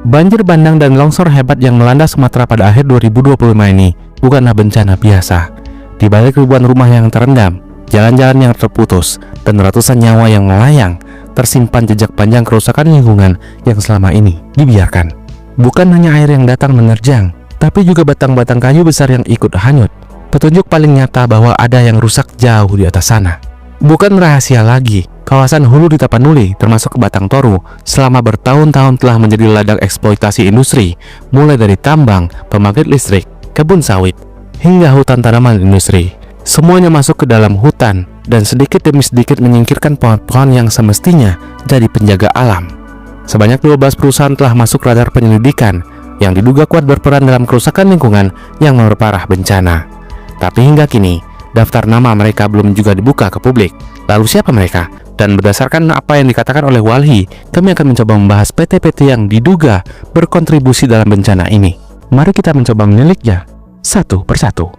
Banjir bandang dan longsor hebat yang melanda Sumatera pada akhir 2025 ini bukanlah bencana biasa. Di balik ribuan rumah yang terendam, jalan-jalan yang terputus, dan ratusan nyawa yang melayang, tersimpan jejak panjang kerusakan lingkungan yang selama ini dibiarkan. Bukan hanya air yang datang menerjang, tapi juga batang-batang kayu besar yang ikut hanyut. Petunjuk paling nyata bahwa ada yang rusak jauh di atas sana. Bukan rahasia lagi, kawasan hulu di Tapanuli termasuk Batang Toru selama bertahun-tahun telah menjadi ladang eksploitasi industri, mulai dari tambang, pembangkit listrik, kebun sawit, hingga hutan tanaman industri. Semuanya masuk ke dalam hutan dan sedikit demi sedikit menyingkirkan pohon-pohon yang semestinya jadi penjaga alam. Sebanyak 12 perusahaan telah masuk radar penyelidikan yang diduga kuat berperan dalam kerusakan lingkungan yang memperparah bencana. Tapi hingga kini, daftar nama mereka belum juga dibuka ke publik. Lalu siapa mereka? Dan berdasarkan apa yang dikatakan oleh Walhi, kami akan mencoba membahas PT-PT yang diduga berkontribusi dalam bencana ini. Mari kita mencoba meniliknya satu persatu.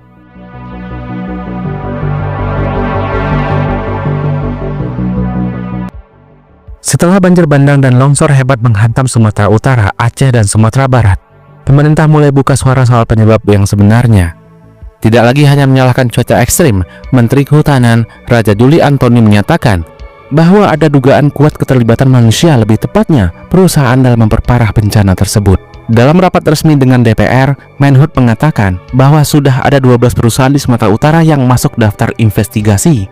Setelah banjir bandang dan longsor hebat menghantam Sumatera Utara, Aceh, dan Sumatera Barat, pemerintah mulai buka suara soal penyebab yang sebenarnya. Tidak lagi hanya menyalahkan cuaca ekstrim, Menteri Kehutanan Raja Juli Antoni menyatakan bahwa ada dugaan kuat keterlibatan manusia, lebih tepatnya perusahaan dalam memperparah bencana tersebut. Dalam rapat resmi dengan DPR, Menhub mengatakan bahwa sudah ada 12 perusahaan di Sumatera Utara yang masuk daftar investigasi.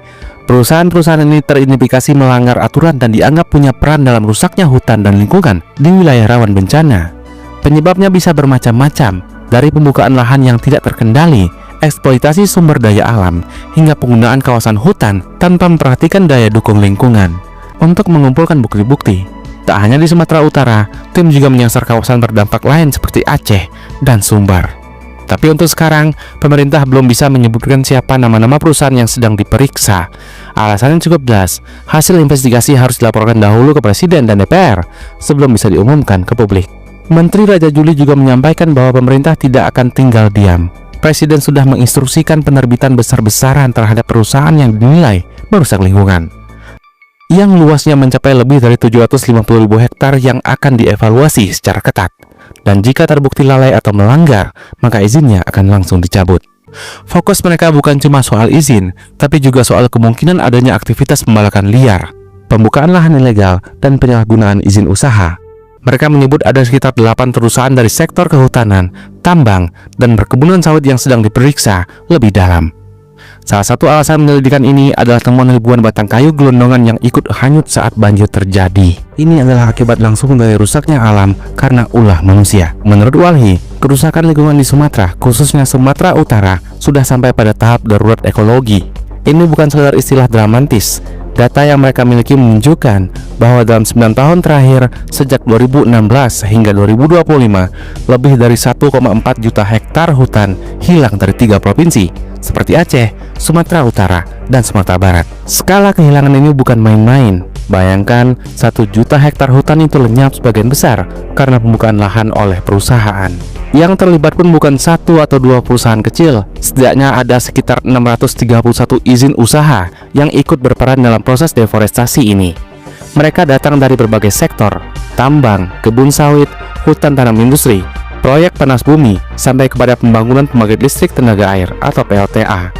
Perusahaan-perusahaan ini teridentifikasi melanggar aturan dan dianggap punya peran dalam rusaknya hutan dan lingkungan di wilayah rawan bencana. Penyebabnya bisa bermacam-macam, dari pembukaan lahan yang tidak terkendali, eksploitasi sumber daya alam, hingga penggunaan kawasan hutan tanpa memperhatikan daya dukung lingkungan. Untuk mengumpulkan bukti-bukti, tak hanya di Sumatera Utara, tim juga menyasar kawasan terdampak lain seperti Aceh dan Sumbar. Tapi untuk sekarang, pemerintah belum bisa menyebutkan siapa nama-nama perusahaan yang sedang diperiksa. Alasannya cukup jelas, hasil investigasi harus dilaporkan dahulu ke Presiden dan DPR sebelum bisa diumumkan ke publik. Menteri Raja Juli juga menyampaikan bahwa pemerintah tidak akan tinggal diam. Presiden sudah menginstruksikan penerbitan besar-besaran terhadap perusahaan yang dinilai merusak lingkungan, yang luasnya mencapai lebih dari 750.000 hektar yang akan dievaluasi secara ketat. Dan jika terbukti lalai atau melanggar, maka izinnya akan langsung dicabut. Fokus mereka bukan cuma soal izin, tapi juga soal kemungkinan adanya aktivitas pembalakan liar, pembukaan lahan ilegal, dan penyalahgunaan izin usaha. Mereka menyebut ada sekitar 8 perusahaan dari sektor kehutanan, tambang, dan perkebunan sawit yang sedang diperiksa lebih dalam. Salah satu alasan penyelidikan ini adalah temuan ribuan batang kayu gelondongan yang ikut hanyut saat banjir terjadi. Ini adalah akibat langsung dari rusaknya alam karena ulah manusia. Menurut Walhi, kerusakan lingkungan di Sumatera, khususnya Sumatera Utara, sudah sampai pada tahap darurat ekologi. Ini bukan sekedar istilah dramatis. Data yang mereka miliki menunjukkan bahwa dalam 9 tahun terakhir, sejak 2016 hingga 2025, lebih dari 1,4 juta hektar hutan hilang dari 3 provinsi, seperti Aceh, Sumatera Utara, dan Sumatera Barat. Skala kehilangan ini bukan main-main. Bayangkan, 1 juta hektar hutan itu lenyap sebagian besar karena pembukaan lahan oleh perusahaan. Yang terlibat pun bukan 1 atau 2 perusahaan kecil. Setidaknya ada sekitar 631 izin usaha yang ikut berperan dalam proses deforestasi ini. Mereka datang dari berbagai sektor, tambang, kebun sawit, hutan tanam industri, proyek panas bumi, sampai kepada pembangunan pembangkit listrik tenaga air atau PLTA.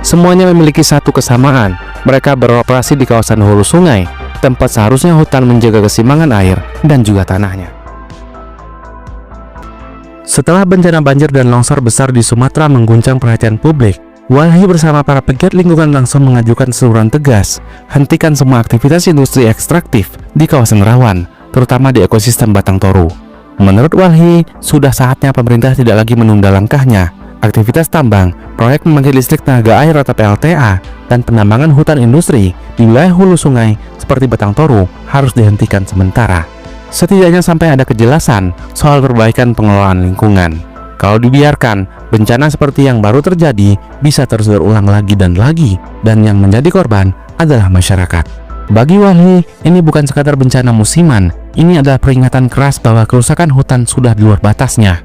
Semuanya memiliki satu kesamaan, mereka beroperasi di kawasan hulu sungai, tempat seharusnya hutan menjaga keseimbangan air dan juga tanahnya. Setelah bencana banjir dan longsor besar di Sumatera mengguncang perhatian publik, Walhi bersama para pegiat lingkungan langsung mengajukan seruan tegas, hentikan semua aktivitas industri ekstraktif di kawasan rawan, terutama di ekosistem Batang Toru. Menurut Walhi, sudah saatnya pemerintah tidak lagi menunda langkahnya. Aktivitas tambang, proyek pembangkit listrik tenaga air atau PLTA, dan penambangan hutan industri di wilayah hulu sungai seperti Batang Toru harus dihentikan sementara. Setidaknya sampai ada kejelasan soal perbaikan pengelolaan lingkungan. Kalau dibiarkan, bencana seperti yang baru terjadi bisa terus berulang lagi, dan yang menjadi korban adalah masyarakat. Bagi Walhi, ini bukan sekadar bencana musiman, ini adalah peringatan keras bahwa kerusakan hutan sudah di luar batasnya.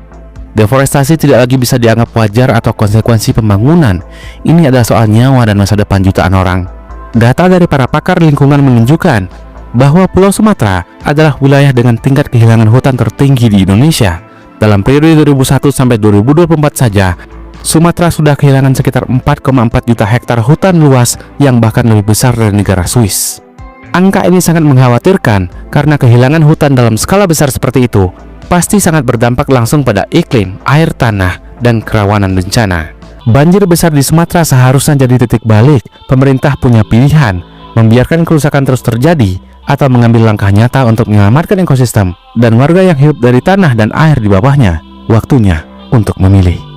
Deforestasi tidak lagi bisa dianggap wajar atau konsekuensi pembangunan. Ini adalah soal nyawa dan masa depan jutaan orang. Data dari para pakar lingkungan menunjukkan bahwa Pulau Sumatera adalah wilayah dengan tingkat kehilangan hutan tertinggi di Indonesia. Dalam periode 2001 sampai 2024 saja, Sumatera sudah kehilangan sekitar 4,4 juta hektar hutan luas yang bahkan lebih besar dari negara Swiss. Angka ini sangat mengkhawatirkan karena kehilangan hutan dalam skala besar seperti itu pasti sangat berdampak langsung pada iklim, air tanah, dan kerawanan bencana. Banjir besar di Sumatera seharusnya jadi titik balik. Pemerintah punya pilihan, membiarkan kerusakan terus terjadi atau mengambil langkah nyata untuk menyelamatkan ekosistem dan warga yang hidup dari tanah dan air di bawahnya. Waktunya untuk memilih.